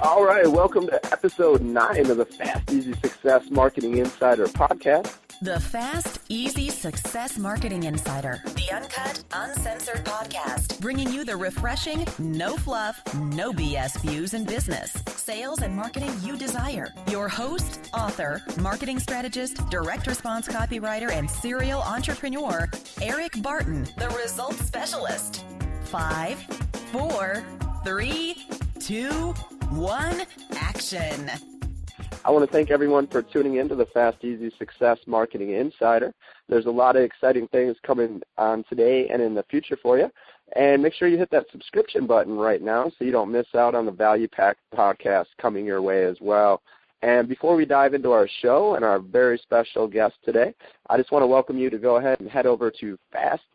All right, welcome to episode 9 of the Fast, Easy Success Marketing Insider podcast. The Fast, Easy Success Marketing Insider, the uncut, uncensored podcast, bringing you the refreshing, no fluff, no BS views in business, sales, and marketing you desire. Your host, author, marketing strategist, direct response copywriter, and serial entrepreneur, Eric Barton, the results specialist. 5, 4, 3, 2, 1, action. I want to thank everyone for tuning in to the Fast, Easy Success Marketing Insider. There's a lot of exciting things coming on today and in the future for you. And make sure you hit that subscription button right now so you don't miss out on the value-packed podcast coming your way as well. And before we dive into our show and our very special guest today, I just want to welcome you to go ahead and head over to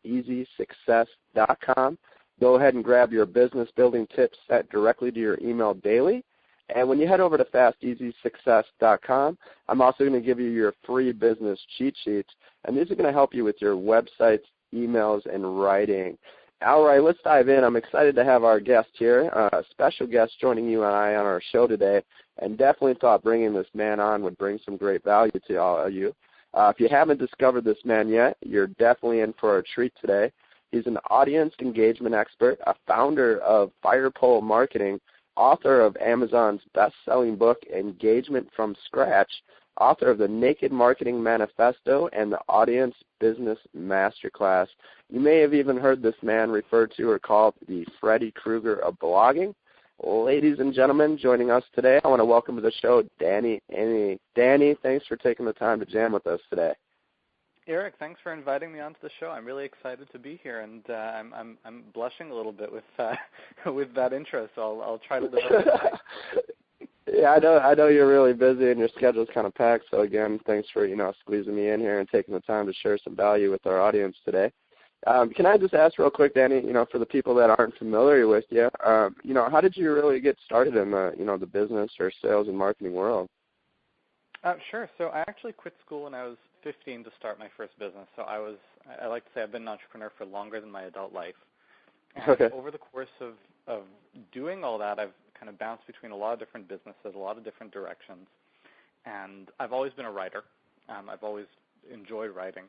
FastEasySuccess.com. Go ahead and grab your business building tips sent directly to your email daily. And when you head over to FastEasySuccess.com, I'm also going to give you your free business cheat sheets, and these are going to help you with your websites, emails, and writing. All right, let's dive in. I'm excited to have our guest here, a special guest joining you and I on our show today, and definitely thought bringing this man on would bring some great value to all of you. If you haven't discovered this man yet, you're definitely in for a treat today. He's an audience engagement expert, a founder of Firepole Marketing, author of Amazon's best-selling book, Engagement from Scratch, author of the Naked Marketing Manifesto and the Audience Business Masterclass. You may have even heard this man referred to or called the Freddy Krueger of blogging. Ladies and gentlemen, joining us today, I want to welcome to the show Danny. Danny, thanks for taking the time to jam with us today. Eric, thanks for inviting me onto the show. I'm really excited to be here, and I'm blushing a little bit with with that intro. So I'll try to live up to that. Yeah, I know you're really busy and your schedule's kind of packed. So again, thanks for squeezing me in here and taking the time to share some value with our audience today. Can I just ask real quick, Danny? For the people that aren't familiar with you, how did you really get started in the the business or sales and marketing world? Sure. So I actually quit school when I was 15 to start my first business. So I like to say I've been an entrepreneur for longer than my adult life. And okay. Over the course of doing all that, I've kind of bounced between a lot of different businesses, a lot of different directions. And I've always been a writer. I've always enjoyed writing.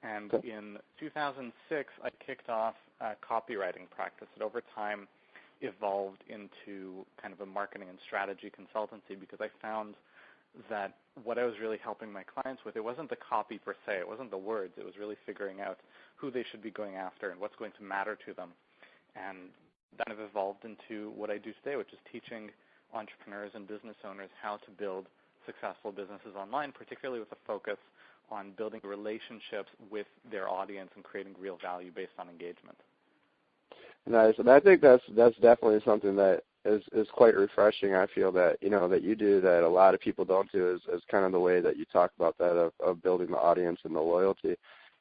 And in 2006, I kicked off a copywriting practice that over time evolved into kind of a marketing and strategy consultancy because I found that what I was really helping my clients with, it wasn't the copy per se, it wasn't the words, it was really figuring out who they should be going after and what's going to matter to them. And that have evolved into what I do today, which is teaching entrepreneurs and business owners how to build successful businesses online, particularly with a focus on building relationships with their audience and creating real value based on engagement. Nice, and I think that's definitely something that is quite refreshing. I feel that that you do that a lot of people don't do is kind of the way that you talk about that of building the audience and the loyalty.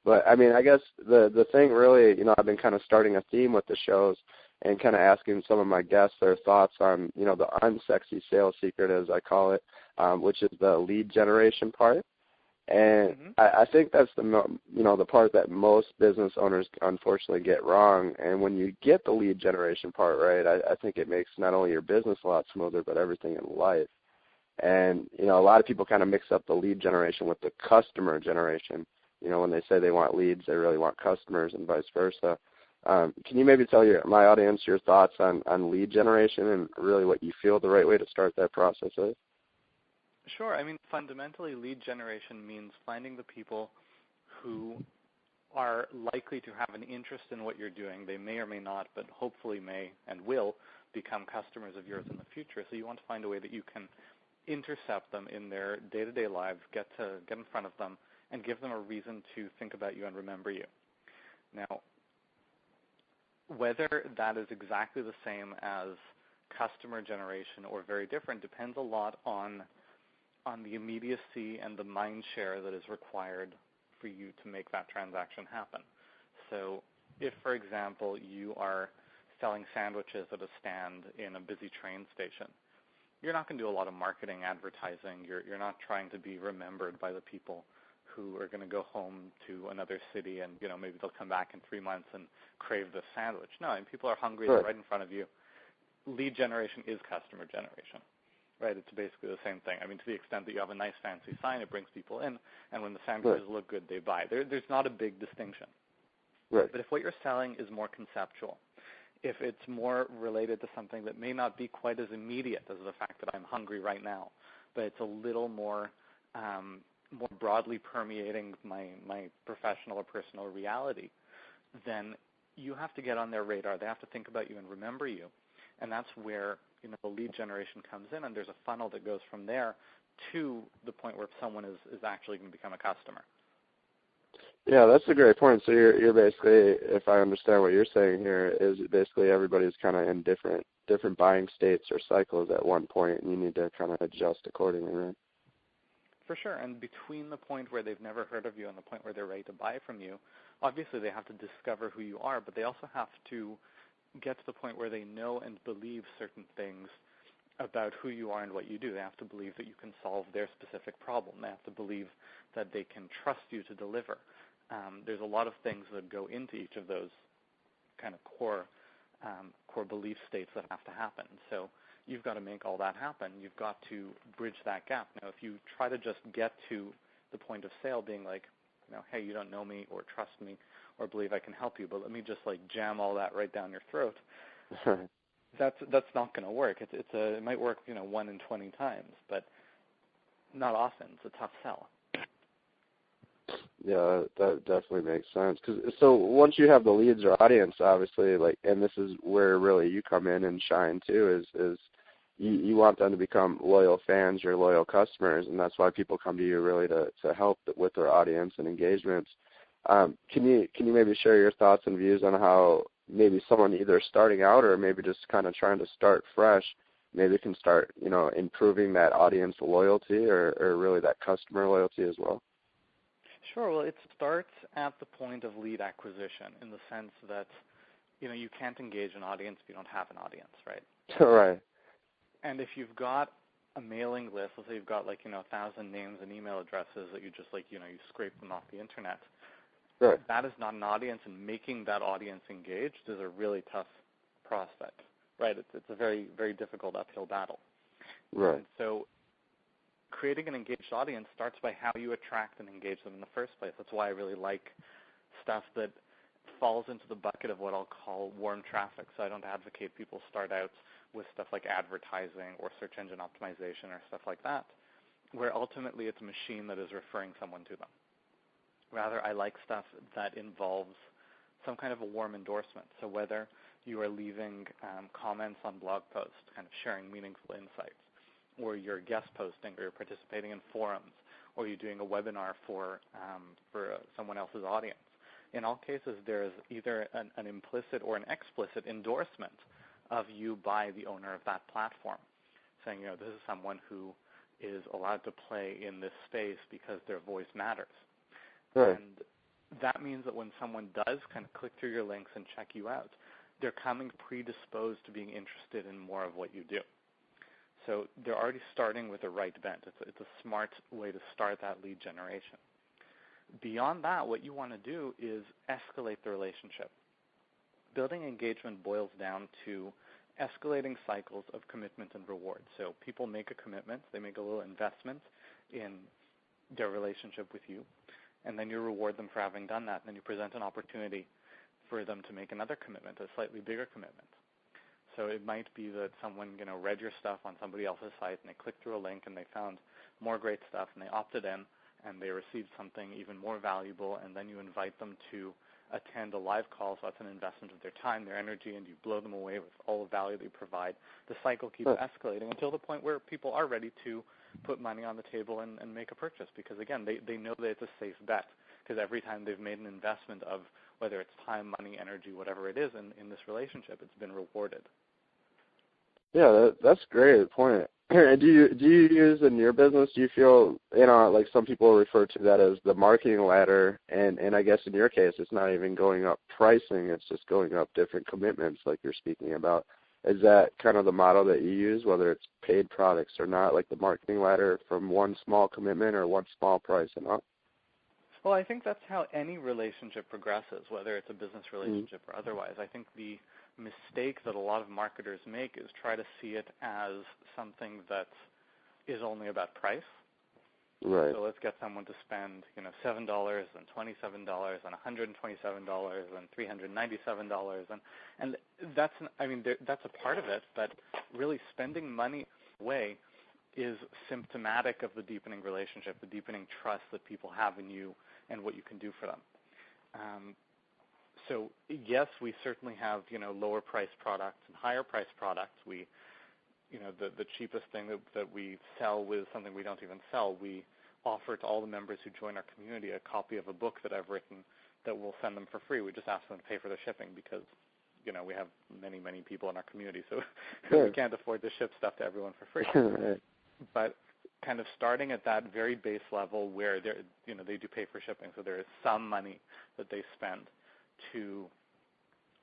But I mean, I guess the thing really, I've been kind of starting a theme with the shows and kind of asking some of my guests their thoughts on the unsexy sales secret, as I call it, which is the lead generation part. And I think that's the part that most business owners unfortunately get wrong. And when you get the lead generation part right, I think it makes not only your business a lot smoother, but everything in life. And a lot of people kind of mix up the lead generation with the customer generation. When they say they want leads, they really want customers, and vice versa. Can you maybe tell my audience your thoughts on lead generation and really what you feel the right way to start that process is? Sure. I mean, fundamentally, lead generation means finding the people who are likely to have an interest in what you're doing. They may or may not, but hopefully may and will become customers of yours in the future. So you want to find a way that you can intercept them in their day-to-day lives, get in front of them, and give them a reason to think about you and remember you. Now, whether that is exactly the same as customer generation or very different depends a lot on the immediacy and the mind share that is required for you to make that transaction happen. So if, for example, you are selling sandwiches at a stand in a busy train station, you're not going to do a lot of marketing, advertising. You're not trying to be remembered by the people who are going to go home to another city and, maybe they'll come back in 3 months and crave the sandwich. No, and people are hungry. They're right in front of you. lead generation is customer generation, right? It's basically the same thing. I mean, to the extent that you have a nice fancy sign, it brings people in, and when the sandwiches look good, they buy. There's not a big distinction. Right. But if what you're selling is more conceptual, if it's more related to something that may not be quite as immediate as the fact that I'm hungry right now, but it's a little more more broadly permeating my professional or personal reality, then you have to get on their radar. They have to think about you and remember you. And that's where the lead generation comes in, and there's a funnel that goes from there to the point where someone is actually going to become a customer. Yeah, that's a great point. So you're basically, if I understand what you're saying here, is basically everybody's kind of in different buying states or cycles at one point, and you need to kind of adjust accordingly, right? For sure, and between the point where they've never heard of you and the point where they're ready to buy from you, obviously they have to discover who you are, but they also have to get to the point where they know and believe certain things about who you are and what you do. They have to believe that you can solve their specific problem. They have to believe that they can trust you to deliver. There's a lot of things that go into each of those kind of core belief states that have to happen. So you've got to make all that happen. You've got to bridge that gap. Now, if you try to just get to the point of sale being like, hey, you don't know me or trust me or believe I can help you, but let me just like jam all that right down your throat, that's not going to work. It might work 1 in 20 times, but not often. It's a tough sell. Yeah, that definitely makes sense. So once you have the leads or audience, obviously, and this is where really you come in and shine too, is you want them to become loyal fans, your loyal customers, and that's why people come to you really to help with their audience and engagements. Can you maybe share your thoughts and views on how maybe someone either starting out or maybe just kind of trying to start fresh maybe can start, improving that audience loyalty or really that customer loyalty as well? Sure. Well, it starts at the point of lead acquisition in the sense that, you can't engage an audience if you don't have an audience, right? Right. And if you've got a mailing list, let's say you've got 1,000 names and email addresses that you just you scrape them off the internet, right. That is not an audience, and making that audience engaged is a really tough prospect, right? It's a very, very difficult uphill battle. Right. And so creating an engaged audience starts by how you attract and engage them in the first place. That's why I really like stuff that falls into the bucket of what I'll call warm traffic. So I don't advocate people start out with stuff like advertising or search engine optimization or stuff like that, where ultimately it's a machine that is referring someone to them. Rather, I like stuff that involves some kind of a warm endorsement. So whether you are leaving comments on blog posts, kind of sharing meaningful insights, or you're guest posting, or you're participating in forums, or you're doing a webinar for someone else's audience. In all cases, there is either an implicit or an explicit endorsement of you by the owner of that platform, saying, this is someone who is allowed to play in this space because their voice matters. Right. And that means that when someone does kind of click through your links and check you out, they're coming predisposed to being interested in more of what you do. So they're already starting with the right bent. It's a smart way to start that lead generation. Beyond that, what you want to do is escalate the relationship. Building engagement boils down to escalating cycles of commitment and reward. So people make a commitment, they make a little investment in their relationship with you, and then you reward them for having done that, and then you present an opportunity for them to make another commitment, a slightly bigger commitment. So it might be that someone read your stuff on somebody else's site, and they clicked through a link, and they found more great stuff, and they opted in, and they received something even more valuable, and then you invite them to attend a live call, so that's an investment of their time, their energy, and you blow them away with all the value they provide. The cycle keeps escalating until the point where people are ready to put money on the table and make a purchase because, again, they know that it's a safe bet because every time they've made an investment of whether it's time, money, energy, whatever it is in this relationship, it's been rewarded. Yeah, that's a great point. Do you use in your business, do you feel, like some people refer to that as the marketing ladder, and I guess in your case it's not even going up pricing, it's just going up different commitments like you're speaking about. Is that kind of the model that you use, whether it's paid products or not, like the marketing ladder from one small commitment or one small price and up? Well, I think that's how any relationship progresses, whether it's a business relationship or otherwise. I think the mistake that a lot of marketers make is try to see it as something that is only about price. Right. So let's get someone to spend, $7 and $27 and $127 and $397, and that's that's a part of it. But really, spending money away is symptomatic of the deepening relationship, the deepening trust that people have in you and what you can do for them. So yes, we certainly have lower priced products and higher priced products. We the cheapest thing that we sell with something we don't even sell, we offer to all the members who join our community a copy of a book that I've written that we'll send them for free. We just ask them to pay for the shipping because, we have many, many people in our community, so sure. we can't afford to ship stuff to everyone for free. Right. But kind of starting at that very base level where they do pay for shipping, so there is some money that they spend to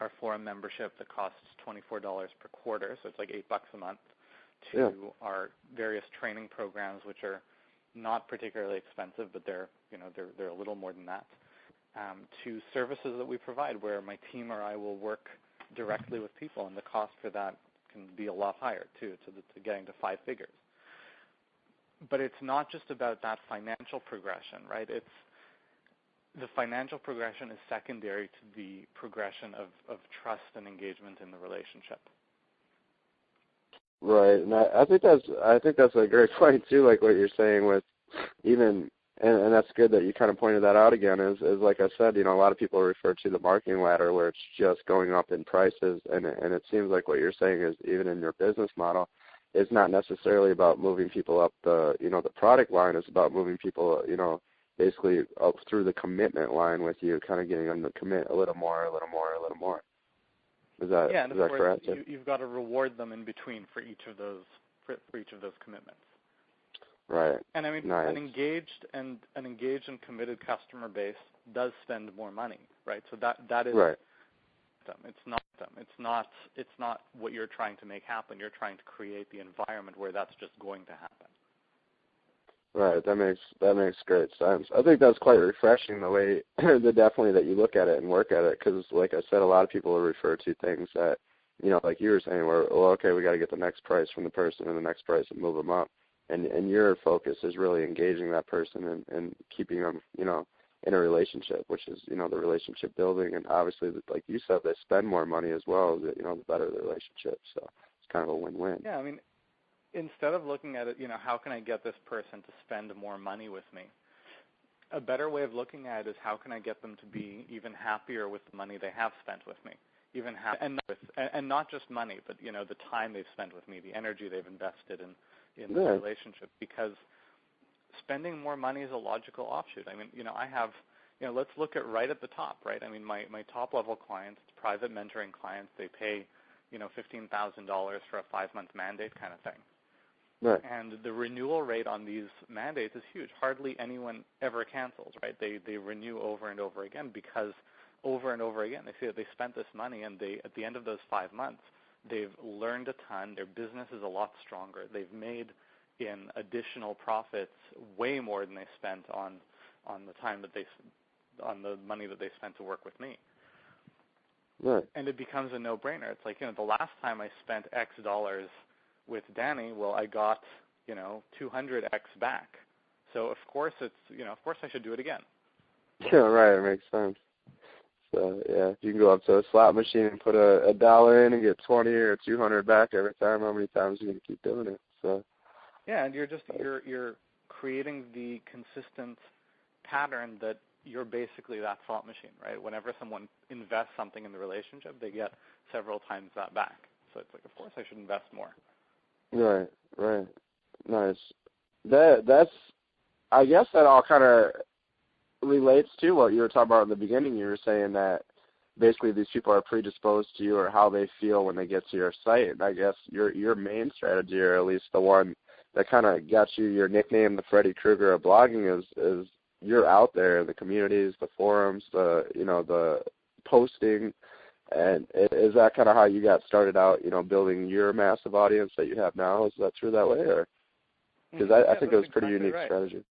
our forum membership that costs $24 per quarter, so it's like $8 a month, to our various training programs, which are not particularly expensive, but they're a little more than that, to services that we provide where my team or I will work directly with people, and the cost for that can be a lot higher too, to getting to 5 figures. But it's not just about that financial progression, right? The financial progression is secondary to the progression of trust and engagement in the relationship. Right, and I think that's a great point too. Like what you're saying with even, and that's good that you kind of pointed that out again. Is like I said, a lot of people refer to the marketing ladder where it's just going up in prices, and it seems like what you're saying is even in your business model, it's not necessarily about moving people up the the product line. It's about moving people basically up through the commitment line with you, kind of getting them to commit a little more, a little more, a little more. Is that correct? You've got to reward them in between for each of those commitments. Right. And nice. an engaged and committed customer base does spend more money, right? So that is right. them. It's not what you're trying to make happen. You're trying to create the environment where that's just going to happen. Right. That makes great sense. I think that's quite refreshing the way definitely that you look at it and work at it, because like I said, a lot of people will refer to things that like you were saying, where okay, we got to get the next price from the person and the next price and move them up, and your focus is really engaging that person and keeping them in a relationship, which is the relationship building, and obviously like you said, they spend more money as well, the better the relationship. So it's kind of a win-win. Yeah, instead of looking at it, how can I get this person to spend more money with me? A better way of looking at it is how can I get them to be even happier with the money they have spent with me, and not just money, but the time they've spent with me, the energy they've invested in the relationship. Because spending more money is a logical offshoot. I have, let's look at right at the top, right? My top level clients, private mentoring clients, they pay, $15,000 for a 5-month mandate kind of thing. Right. And the renewal rate on these mandates is huge. Hardly anyone ever cancels, right? They renew over and over again, because over and over again they see that they spent this money, and at the end of those 5 months, they've learned a ton. Their business is a lot stronger. They've made in additional profits way more than they spent on the money that they spent to work with me. Right. And it becomes a no-brainer. It's like, the last time I spent X dollars with Danny, well, I got, 200X back. So of course I should do it again. Yeah, right. It makes sense. So yeah, if you can go up to a slot machine and put a dollar in and get 20 or 200 back every time, how many times are you gonna keep doing it? So. Yeah, and you're creating the consistent pattern that you're basically that slot machine, right? Whenever someone invests something in the relationship, they get several times that back. So it's like, of course I should invest more. Right. Nice. That's, I guess that all kind of relates to what you were talking about in the beginning. You were saying that basically these people are predisposed to you or how they feel when they get to your site. And I guess your main strategy, or at least the one that kind of got you your nickname, the Freddy Krueger of blogging, is you're out there in the communities, the forums, the posting. And is that kind of how you got started out, building your massive audience that you have now? Is that true that way? Or because I think it was a pretty unique strategy.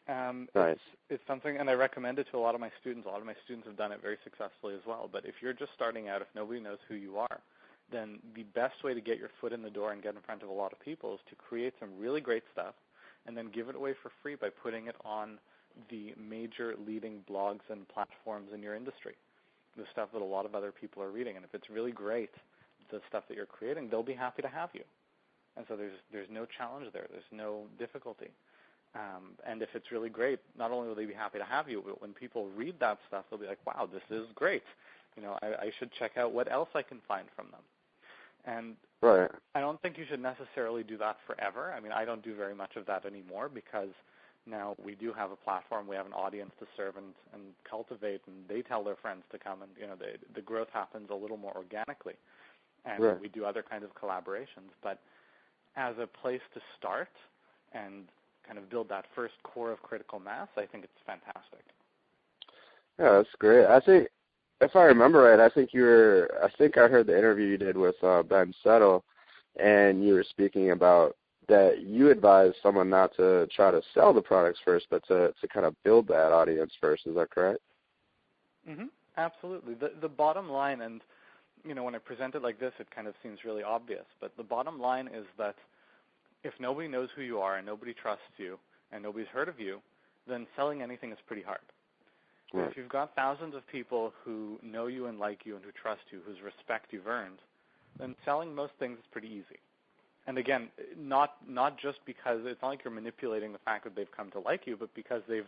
Nice. It's something, and I recommend it to a lot of my students. A lot of my students have done it very successfully as well. But if you're just starting out, if nobody knows who you are, then the best way to get your foot in the door and get in front of a lot of people is to create some really great stuff and then give it away for free by putting it on the major leading blogs and platforms in your industry, the stuff that a lot of other people are reading. And if it's really great, the stuff that you're creating, they'll be happy to have you. And so there's no challenge there. There's no difficulty. And if it's really great, not only will they be happy to have you, but when people read that stuff, they'll be like, wow, this is great. I should check out what else I can find from them. And right. I don't think you should necessarily do that forever. I mean, I don't do very much of that anymore because now we do have a platform. We have an audience to serve and cultivate, and they tell their friends to come, and the growth happens a little more organically. And right. we do other kinds of collaborations. But as a place to start and kind of build that first core of critical mass, I think it's fantastic. Yeah, that's great. I think, if I remember right, I think I heard the interview you did with Ben Settle, and you were speaking about that you advise someone not to try to sell the products first, but to kind of build that audience first. Is that correct? Mm-hmm. Absolutely. The bottom line, and when I present it like this, it kind of seems really obvious, but the bottom line is that if nobody knows who you are and nobody trusts you and nobody's heard of you, then selling anything is pretty hard. Right. If you've got thousands of people who know you and like you and who trust you, whose respect you've earned, then selling most things is pretty easy. And again, not just because it's not like you're manipulating the fact that they've come to like you, but because they've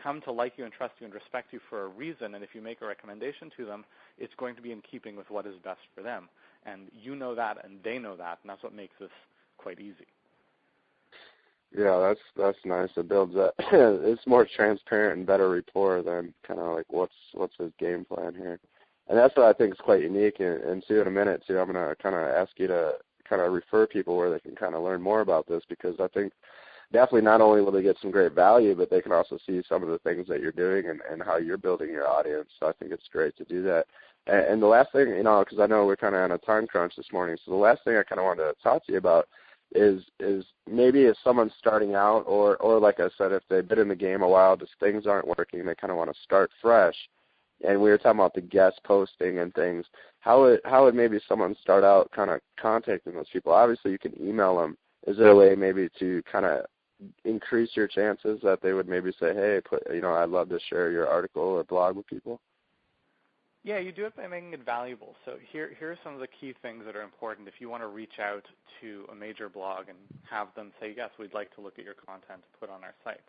come to like you and trust you and respect you for a reason, and if you make a recommendation to them, it's going to be in keeping with what is best for them. And you know that, and they know that, and that's what makes this quite easy. Yeah, that's nice. It builds that. It's more transparent and better rapport than kind of like what's his game plan here, and that's what I think is quite unique. And too, in a minute too, I'm gonna kind of ask you to kind of refer people where they can kind of learn more about this, because I think definitely not only will they get some great value, but they can also see some of the things that you're doing and how you're building your audience. So I think it's great to do that. And the last thing, because I know we're kind of on a time crunch this morning, so the last thing I kind of wanted to talk to you about is maybe if someone's starting out, or like I said, if they've been in the game a while, just things aren't working, and they kind of want to start fresh. And we were talking about the guest posting and things. How would maybe someone start out kind of contacting those people? Obviously, you can email them. Is there a way maybe to kind of increase your chances that they would maybe say, hey, I'd love to share your article or blog with people? Yeah, you do it by making it valuable. So here are some of the key things that are important if you want to reach out to a major blog and have them say, yes, we'd like to look at your content to put on our site.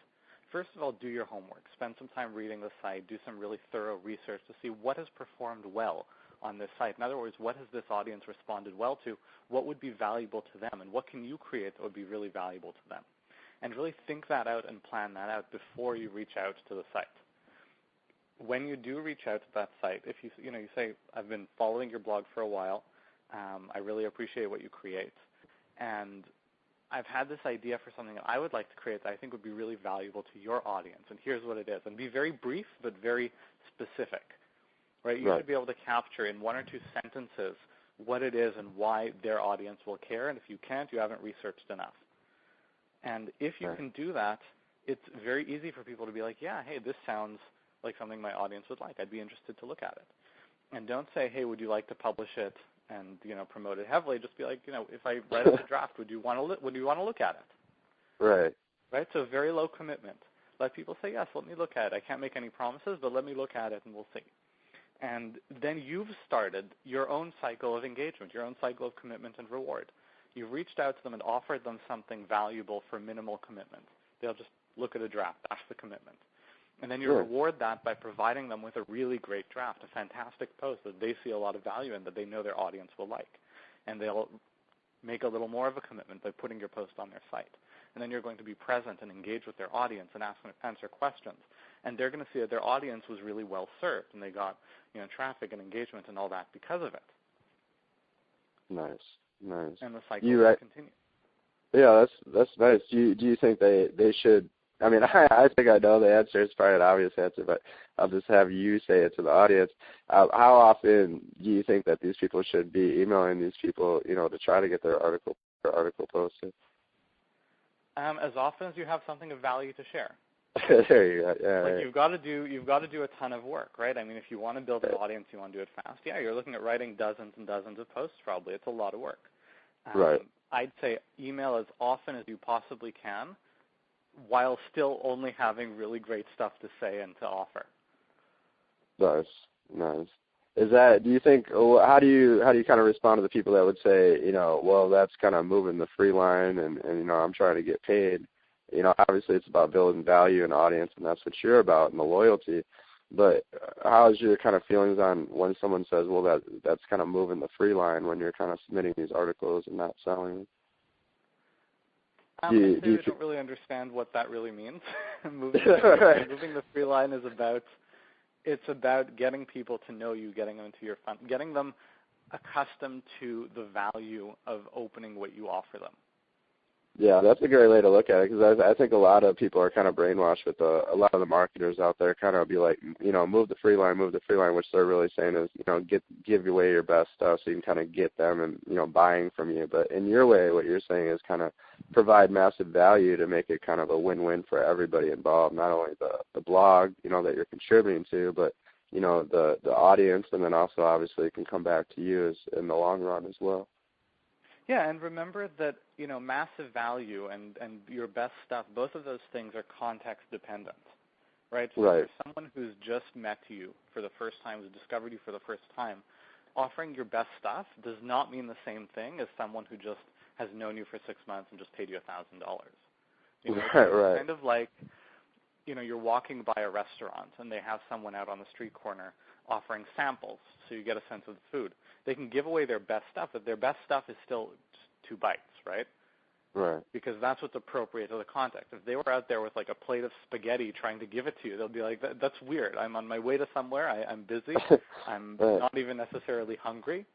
First of all, do your homework. Spend some time reading the site. Do some really thorough research to see what has performed well on this site. In other words, what has this audience responded well to? What would be valuable to them? And what can you create that would be really valuable to them? And really think that out and plan that out before you reach out to the site. When you do reach out to that site, if you say, I've been following your blog for a while, I really appreciate what you create, and I've had this idea for something that I would like to create that I think would be really valuable to your audience, and here's what it is. And be very brief but very specific, right? You should be able to capture in one or two sentences what it is and why their audience will care, and if you can't, you haven't researched enough. And if you can do that, it's very easy for people to be like, yeah, hey, this sounds like something my audience would like. I'd be interested to look at it. And don't say, hey, would you like to publish it and promote it heavily? Just be like, if I write up a draft, would you want to look at it? Right. Right. So very low commitment. Let people say, yes, let me look at it. I can't make any promises, but let me look at it and we'll see. And then you've started your own cycle of engagement, your own cycle of commitment and reward. You've reached out to them and offered them something valuable for minimal commitment. They'll just look at a draft. That's the commitment. And then you reward that by providing them with a really great draft, a fantastic post that they see a lot of value in, that they know their audience will like. And they'll make a little more of a commitment by putting your post on their site. And then you're going to be present and engage with their audience and answer questions. And they're going to see that their audience was really well served, and they got traffic and engagement and all that because of it. Nice. And the cycle will continue. Yeah, that's nice. Do you think they should? I mean, I think I know the answer. It's probably an obvious answer, but I'll just have you say it to the audience. How often do you think that these people should be emailing these people, to try to get their article posted? As often as you have something of value to share. There you go. Yeah, Like you've got to do a ton of work, right? I mean, if you want to build an audience, you want to do it fast. Yeah, you're looking at writing dozens and dozens of posts. Probably it's a lot of work. Right. I'd say email as often as you possibly can, while still only having really great stuff to say and to offer. Nice. Is that? Do you think? How do you kind of respond to the people that would say, well, that's kind of moving the free line, and I'm trying to get paid. Obviously it's about building value and audience, and that's what you're about, and the loyalty. But how's your kind of feelings on when someone says, well, that's kind of moving the free line when you're kind of submitting these articles and not selling? I don't really understand what that really means. Moving the free line is about getting people to know you, getting them into your fund, getting them accustomed to the value of opening what you offer them. Yeah, that's a great way to look at it, because I think a lot of people are kind of brainwashed with a lot of the marketers out there kind of be like, move the free line, which they're really saying is, give away your best stuff so you can kind of get them and, buying from you. But in your way, what you're saying is kind of provide massive value to make it kind of a win-win for everybody involved, not only the blog, that you're contributing to, but, the audience, and then also obviously it can come back to you in the long run as well. Yeah, and remember that, massive value and your best stuff, both of those things are context dependent, right? So right. For someone who's just met you for the first time, who's discovered you for the first time, offering your best stuff does not mean the same thing as someone who just has known you for 6 months and just paid you $1,000. Right. It's kind of like, you're walking by a restaurant and they have someone out on the street corner offering samples, so you get a sense of the food. They can give away their best stuff, but their best stuff is still just 2 bites, right? Right. Because that's what's appropriate to the context. If they were out there with like a plate of spaghetti trying to give it to you, they'll be like, that's weird. I'm on my way to somewhere. I'm busy. I'm right. not even necessarily hungry.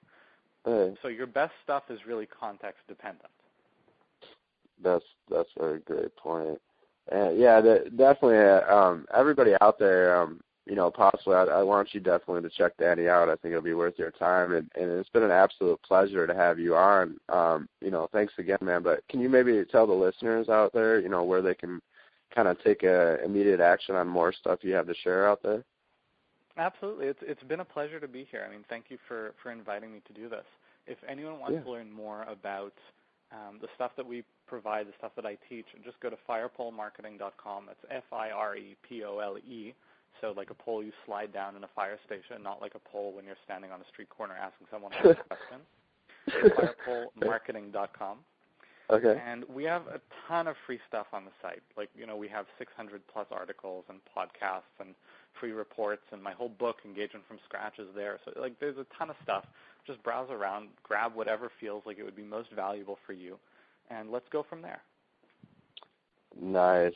Right. So your best stuff is really context dependent. That's a great point. Yeah, definitely. Everybody out there, possibly, I want you definitely to check Danny out. I think it'll be worth your time, and it's been an absolute pleasure to have you on. Thanks again, man. But can you maybe tell the listeners out there, where they can kind of take immediate action on more stuff you have to share out there? Absolutely. It's been a pleasure to be here. I mean, thank you for inviting me to do this. If anyone wants to learn more about the stuff that we provide, the stuff that I teach, just go to firepolemarketing.com. That's FIREPOLE. So like a pole you slide down in a fire station, not like a pole when you're standing on a street corner asking someone a question. FirepoleMarketing.com. Okay. And we have a ton of free stuff on the site. Like, we have 600 plus articles and podcasts and free reports, and my whole book, Engagement from Scratch, is there. So like there's a ton of stuff. Just browse around, grab whatever feels like it would be most valuable for you, and let's go from there. Nice.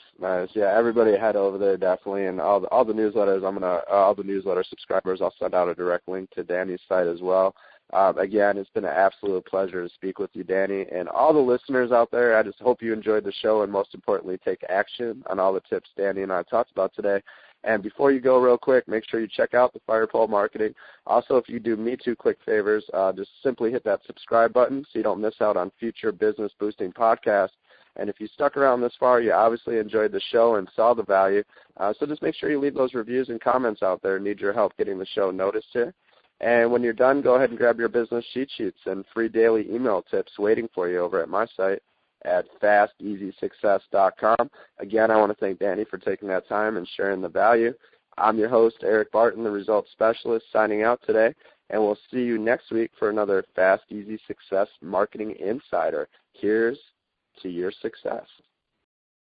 Yeah, everybody head over there definitely, and all the newsletters. All the newsletter subscribers, I'll send out a direct link to Danny's site as well. Again, it's been an absolute pleasure to speak with you, Danny, and all the listeners out there. I just hope you enjoyed the show, and most importantly, take action on all the tips Danny and I talked about today. And before you go, real quick, make sure you check out the Firepole Marketing. Also, if you do me 2 quick favors, just simply hit that subscribe button so you don't miss out on future business boosting podcasts. And if you stuck around this far, you obviously enjoyed the show and saw the value. So just make sure you leave those reviews and comments out there. Need your help getting the show noticed here. And when you're done, go ahead and grab your business cheat sheets and free daily email tips waiting for you over at my site at FastEasySuccess.com. Again, I want to thank Danny for taking that time and sharing the value. I'm your host, Eric Barton, the Results Specialist, signing out today. And we'll see you next week for another Fast, Easy Success Marketing Insider. Here's to your success.